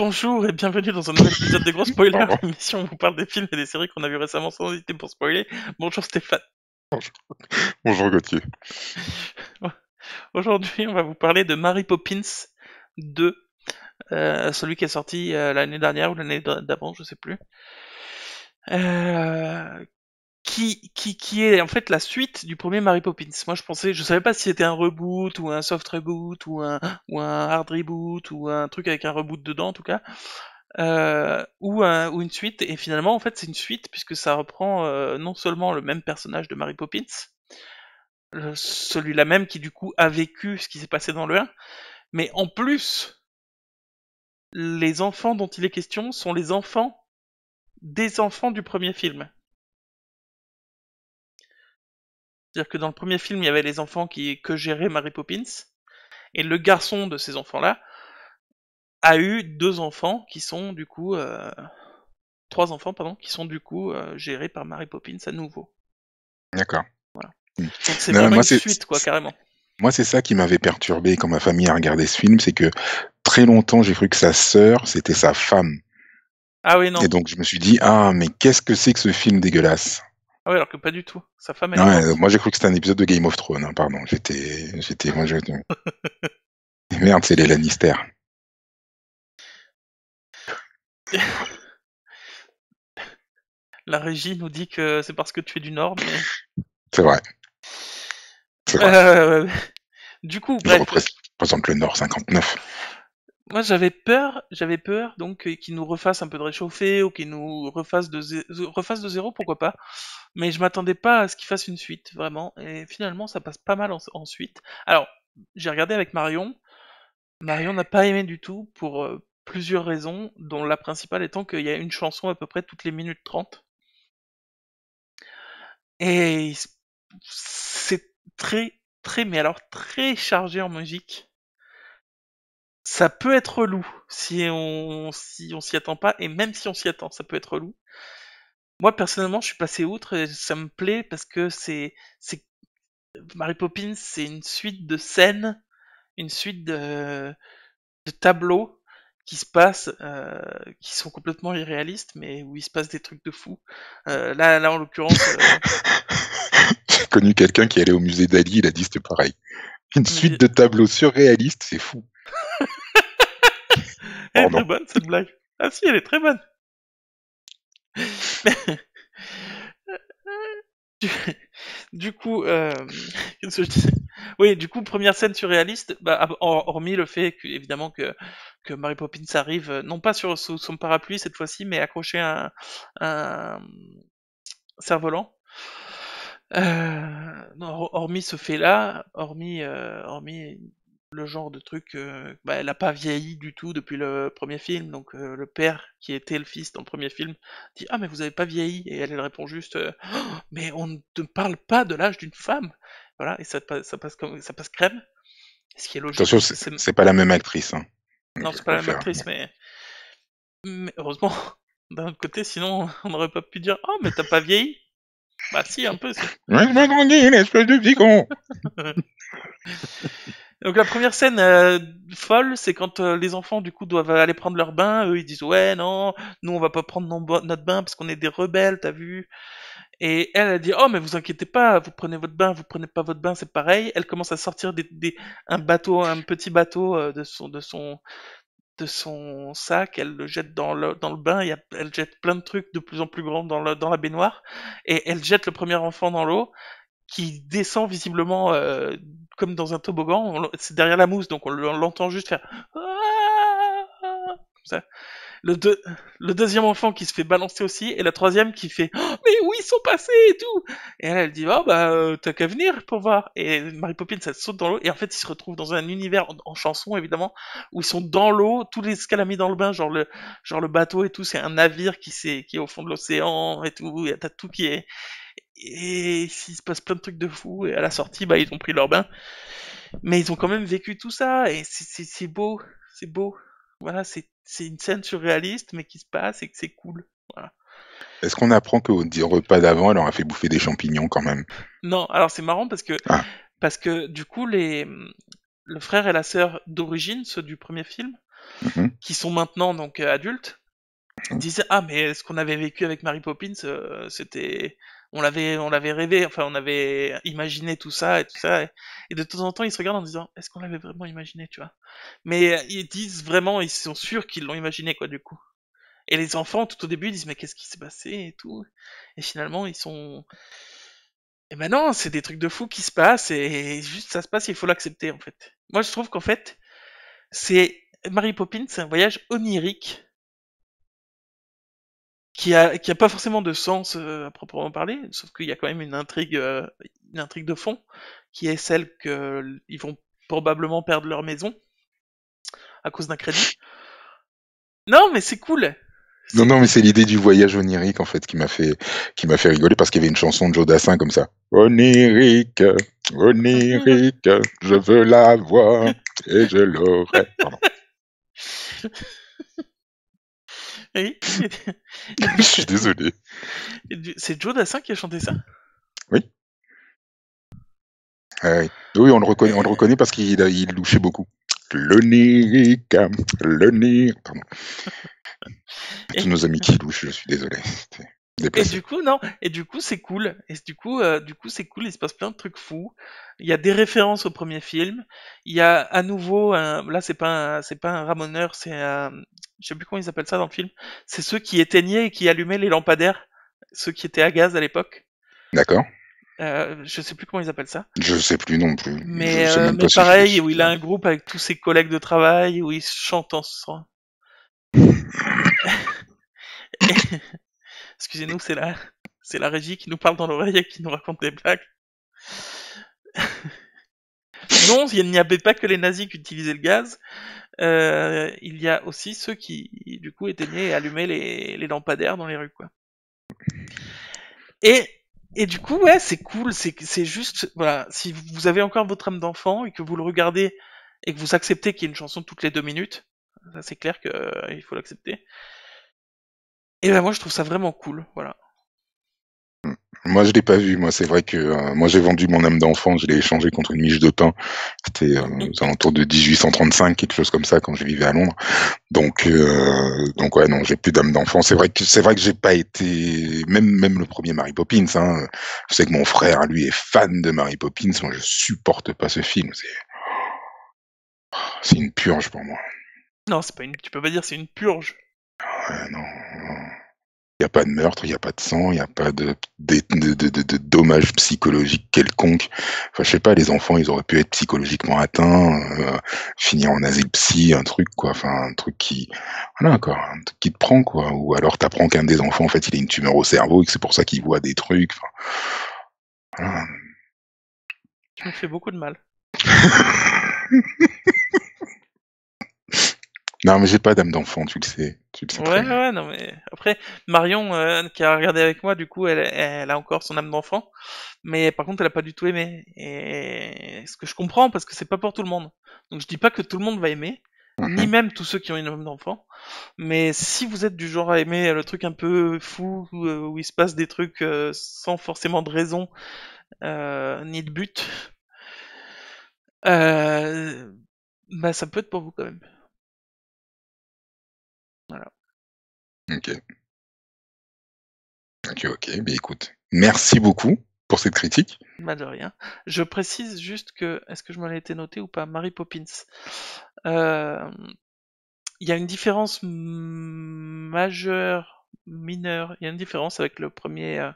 Bonjour et bienvenue dans un nouvel épisode des Gros Spoilers, Pardon. l'émission où on vous parle des films et des séries qu'on a vu récemment sans hésiter pour spoiler. Bonjour Stéphane. Bonjour Gauthier. Aujourd'hui, on va vous parler de Mary Poppins 2, celui qui est sorti l'année dernière ou l'année d'avant, je sais plus. Euh, qui est en fait la suite du premier Mary Poppins. Moi, je savais pas si c'était un reboot ou un soft reboot ou un hard reboot ou un truc avec un reboot dedans en tout cas. Ou une suite, et finalement en fait c'est une suite puisque ça reprend non seulement le même personnage de Mary Poppins, celui-là même qui du coup a vécu ce qui s'est passé dans le 1, mais en plus les enfants dont il est question sont les enfants des enfants du premier film. C'est-à-dire que dans le premier film il y avait les enfants que gérait Mary Poppins, et le garçon de ces enfants-là a eu deux enfants qui sont du coup... trois enfants, pardon, qui sont du coup gérés par Mary Poppins à nouveau. D'accord. Voilà. Mm. Donc c'est Non, vraiment une suite, quoi, carrément. moi, c'est ça qui m'avait perturbé quand ma famille a regardé ce film, c'est que très longtemps, j'ai cru que sa sœur, c'était sa femme. Ah oui, non. Et donc, je me suis dit, ah, mais qu'est-ce que c'est que ce film dégueulasse? Ah oui, alors que pas du tout. Sa femme, elle est Ouais, morte. moi, j'ai cru que c'était un épisode de Game of Thrones, hein, pardon. Moi, merde, c'est les Lannister. La régie nous dit que c'est parce que tu es du Nord, mais... C'est vrai, c'est vrai. Euh, du coup, Je bref. représente le Nord 59. Moi, j'avais peur, donc, qu'ils nous refassent un peu de réchauffé, ou qu'ils nous refassent refassent de zéro, pourquoi pas. Mais je m'attendais pas à ce qu'ils fassent une suite, vraiment. Et finalement, ça passe pas mal en suite. Alors, j'ai regardé avec Marion. Marion n'a pas aimé du tout pour plusieurs raisons, dont la principale étant qu'il y a une chanson à peu près toutes les minutes 30. Et c'est mais alors très chargé en musique. Ça peut être relou si on s'y attend pas, et même si on s'y attend, ça peut être relou. Moi personnellement, je suis passé outre et ça me plaît parce que c'est Mary Poppins, c'est une suite de scènes, une suite de tableaux qui se passent, qui sont complètement irréalistes, mais où il se passe des trucs de fou. Là en l'occurrence, J'ai connu quelqu'un qui allait au musée d'Ali, il a dit c'était pareil. Une suite mais de tableaux surréalistes, c'est fou. elle est très Pardon. bonne cette blague. Ah si, elle est très bonne. Du, du coup, qu'est-ce que je disais? Oui, du coup, première scène surréaliste, bah, hormis le fait que, évidemment que Mary Poppins arrive, non pas sous son parapluie cette fois-ci, mais accroché à un cerf-volant. Non, hormis ce fait-là, hormis le genre de truc, bah, elle a pas vieilli du tout depuis le premier film, donc le père qui était le fils dans le premier film dit ah mais vous avez pas vieilli, et elle répond juste oh, mais on ne te parle pas de l'âge d'une femme, voilà, et ça passe crème, ce qui est logique Attention, puisque c'est c'est pas la même actrice, hein. non Je c'est pas la même préfère. actrice, mais heureusement d'un autre côté, sinon on n'aurait pas pu dire oh mais t'as pas vieilli, bah si un peu si. Ouais, je m'attendais, l'espèce de petit con. Donc la première scène folle, c'est quand les enfants du coup doivent aller prendre leur bain. Eux ils disent ouais non, nous on va pas prendre notre bain parce qu'on est des rebelles, t'as vu. Et elle dit oh mais vous inquiétez pas, vous prenez votre bain, vous prenez pas votre bain, c'est pareil. Elle commence à sortir un petit bateau de son sac, elle le jette dans le bain, elle jette plein de trucs de plus en plus grands dans la baignoire, et elle jette le premier enfant dans l'eau qui descend visiblement comme dans un toboggan. C'est derrière la mousse, donc on l'entend juste faire comme ça. Le, deux- le deuxième enfant qui se fait balancer aussi, et la troisième qui fait oh, mais où ils sont passés et tout. Et elle dit oh bah t'as qu'à venir pour voir. Et Mary Poppins elle saute dans l'eau, et en fait ils se retrouvent dans un univers en chanson évidemment, où ils sont dans l'eau, tous les escalamis dans le bain, genre le bateau et tout, c'est un navire qui est au fond de l'océan et tout, et t'as tout qui est, et il se passe plein de trucs de fou, et à la sortie, bah, ils ont pris leur bain. Mais ils ont quand même vécu tout ça, et c'est beau, c'est beau. Voilà, c'est une scène surréaliste, mais qui se passe, et que c'est cool. Voilà. Est-ce qu'on apprend qu'au repas d'avant, elle leur a fait bouffer des champignons quand même? Non, alors c'est marrant Ah, parce que du coup, le frère et la sœur d'origine, ceux du premier film, Mhm. qui sont maintenant donc adultes, disaient ah mais ce qu'on avait vécu avec Mary Poppins, c'était on l'avait rêvé, enfin on avait imaginé tout ça et tout ça, et de temps en temps ils se regardent en disant est-ce qu'on l'avait vraiment imaginé, tu vois. Mais ils disent vraiment, ils sont sûrs qu'ils l'ont imaginé quoi du coup. Et les enfants tout au début ils disent mais qu'est-ce qui s'est passé et tout, et finalement ils sont, et ben non, c'est des trucs de fou qui se passent et juste ça se passe, il faut l'accepter en fait. Moi je trouve qu'en fait c'est Mary Poppins, c'est un voyage onirique qui a pas forcément de sens à proprement parler, sauf qu'il y a quand même une intrigue de fond, qui est celle que ils vont probablement perdre leur maison à cause d'un crédit. Non, mais c'est cool, Non, c'est non, mais cool. c'est l'idée du voyage onirique en fait qui m'a fait rigoler parce qu'il y avait une chanson de Joe Dassin comme ça. Onirique, onirique, je veux la voir et je l'aurai. Pardon. Oui. Je suis désolé. C'est Joe Dassin qui a chanté ça. Oui, oui. Oui, on le Euh, reconnaît parce qu'il louchait beaucoup. L'onirique, l'onirique. Pardon. Tous Et, nos amis qui louchent, je suis désolé. C'était et déplacé. du coup, non, et du coup, c'est cool. Et du coup, c'est cool. Il se passe plein de trucs fous. Il y a des références au premier film. Il y a à nouveau, là, c'est pas un ramoneur, je sais plus comment ils appellent ça dans le film. C'est ceux qui éteignaient et qui allumaient les lampadaires, ceux qui étaient à gaz à l'époque. D'accord. Je sais plus comment ils appellent ça. Je sais plus non plus. Je Mais, sais euh, même mais pas si je le pareil, où suis. il a un groupe avec tous ses collègues de travail, où ils chantent ensemble. Excusez-nous, c'est la régie qui nous parle dans l'oreille et qui nous raconte des blagues. Non, il n'y avait pas que les nazis qui utilisaient le gaz. Il y a aussi ceux qui, du coup, éteignaient et allumaient les lampadaires dans les rues, quoi. Et, et du coup, ouais, c'est cool. C'est juste, voilà, si vous avez encore votre âme d'enfant et que vous le regardez et que vous acceptez qu'il y ait une chanson toutes les 2 minutes, ça c'est clair que il faut l'accepter. Et ben moi, je trouve ça vraiment cool, voilà. Moi, je l'ai pas vu. Moi, c'est vrai que moi, j'ai vendu mon âme d'enfant. Je l'ai échangé contre une miche de pain. C'était aux alentours de 1835, quelque chose comme ça, quand je vivais à Londres. Donc ouais, non, j'ai plus d'âme d'enfant. C'est vrai que j'ai pas été même le premier Mary Poppins. Hein. Je sais que mon frère, lui, est fan de Mary Poppins. Moi, je supporte pas ce film. C'est une purge pour moi. Non, tu peux pas dire c'est une purge. Ouais, non. Il n'y a pas de meurtre, il n'y a pas de sang, il n'y a pas de dommages psychologiques quelconques. Enfin, je sais pas, les enfants, ils auraient pu être psychologiquement atteints, finir en asile psy, un truc, quoi. Enfin, un truc voilà, quoi, un truc qui te prend, quoi. Ou alors t'apprends qu'un des enfants, en fait, il a une tumeur au cerveau et que c'est pour ça qu'il voit des trucs. Enfin, voilà. Tu me fais beaucoup de mal. Non, mais j'ai pas d'âme d'enfant, tu le sais très Ouais, bien. ouais, non, mais après, Marion, qui a regardé avec moi, du coup, elle a encore son âme d'enfant, mais par contre, elle a pas du tout aimé. Et ce que je comprends, parce que c'est pas pour tout le monde. Donc, je dis pas que tout le monde va aimer, ni Mhm. même tous ceux qui ont une âme d'enfant. Mais si vous êtes du genre à aimer le truc un peu fou, où il se passe des trucs sans forcément de raison, ni de but, euh, bah, ça peut être pour vous quand même. Voilà. Ok, ok. Mais écoute, merci beaucoup pour cette critique. Bah de rien. Je précise juste que, est-ce que je me l'ai été noté ou pas, Mary Poppins. Euh, Il y a une différence majeure, mineure. Il y a une différence avec le premier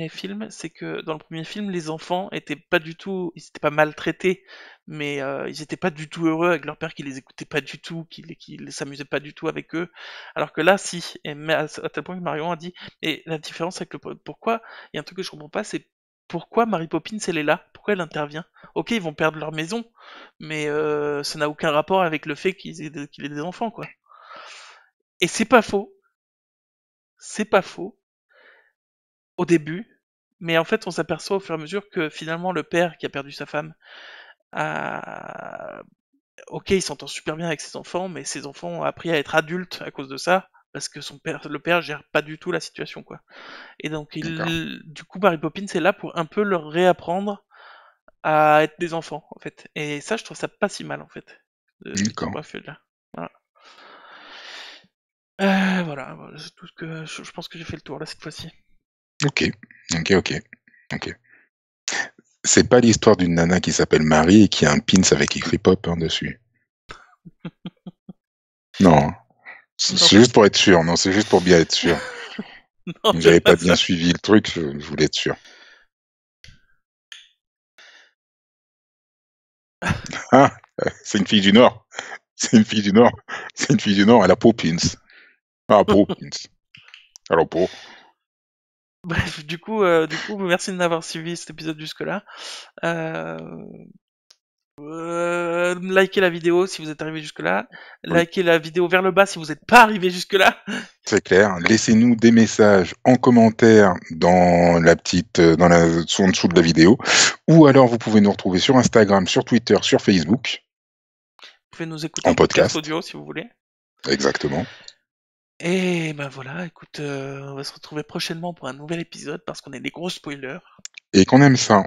film, c'est que dans le premier film, les enfants étaient pas du tout, ils étaient pas maltraités, mais ils étaient pas du tout heureux avec leur père qui les écoutait pas du tout, qui s'amusait pas du tout avec eux. Alors que là, si. Et mais à tel point que Marion a dit, et la différence avec pourquoi, il y a un truc que je comprends pas, c'est pourquoi Mary Poppins elle est là, pourquoi elle intervient. Ok, ils vont perdre leur maison, mais ça n'a aucun rapport avec le fait qu'il ait des enfants, quoi. Et c'est pas faux au début, mais en fait, on s'aperçoit au fur et à mesure que finalement, le père qui a perdu sa femme, a... ok, il s'entend super bien avec ses enfants, mais ses enfants ont appris à être adultes à cause de ça, parce que le père gère pas du tout la situation, quoi. Et donc, D'accord. du coup, Mary Poppins est là pour un peu leur réapprendre à être des enfants, en fait. Et ça, je trouve ça pas si mal, en fait. Victor D'accord. Brefeld, là. Voilà. Voilà, c'est tout ce que je pense que j'ai fait le tour là cette fois-ci. Ok, ok, ok, ok. C'est pas l'histoire d'une nana qui s'appelle Marie et qui a un pins avec écrit pop dessus. Non, hein. Non, C'est juste pour être sûr. Non, c'est juste pour bien être sûr. non, J'avais c'est pas pas bien ça. suivi le truc, je voulais être sûr. Ah, c'est une fille du Nord. C'est une fille du Nord. C'est une fille du Nord, elle a peau pins. Ah, peau pins. Alors, peau. Bref, du coup, merci de m'avoir suivi cet épisode jusque-là. Euh, likez la vidéo si vous êtes arrivé jusque-là. Oui, Likez la vidéo vers le bas si vous n'êtes pas arrivé jusque-là. c'est clair. Laissez-nous des messages en commentaire dans la petite, en dessous de la vidéo. Ou alors, vous pouvez nous retrouver sur Instagram, sur Twitter, sur Facebook, Vous pouvez nous écouter en en podcast podcast. audio si vous voulez. Exactement. Et ben voilà, écoute, on va se retrouver prochainement pour un nouvel épisode parce qu'on est des gros spoilers. Et qu'on aime ça.